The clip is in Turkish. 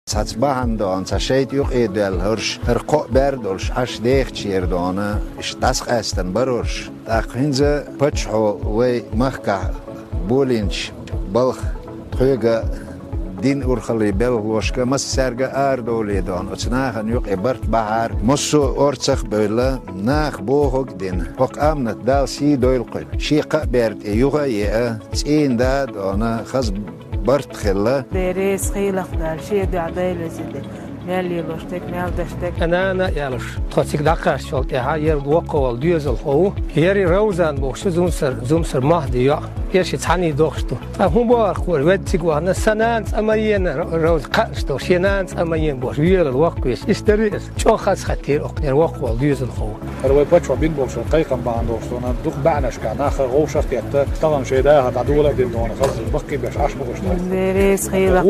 Satsbahan sashayt yuq edel hirsch berdolsch ash deeg chierdona ishtas qastan barorsh taqhinze patcho way mahka bolinch balkh tkhuyga din urkhali belgoshka mas serga ardoledon otsnagen yuq ebart bahar mosso ortsach beule nach bohog din hok amnat dal si doilqul shiqa berd yuga ye tsinda dona khaz bart khilla deres khilaq dal shi da'dayl zide مالي لوشتك مال دشتك أنا يالش تحسك دقاش شلت هاير وقول ديوزل هو هيري روزان بوش زومسر مهدي يا يرش تعني دوخشتو هم بارخور ودتك وانا سنانس أمايين روز قاشتو شينانس أمايين بوش ويل الوقت ويش استريس شو خاص خطير أقدر وقول ديوزل هو روي باتشو بين بوش قيقا باندوشتو أنا دوخ بعناش كان آخر غوشة كيتا طبعا شيء ده هتعدولا دين دون خلاص بقي باش عاش بوشتو دريس خيلق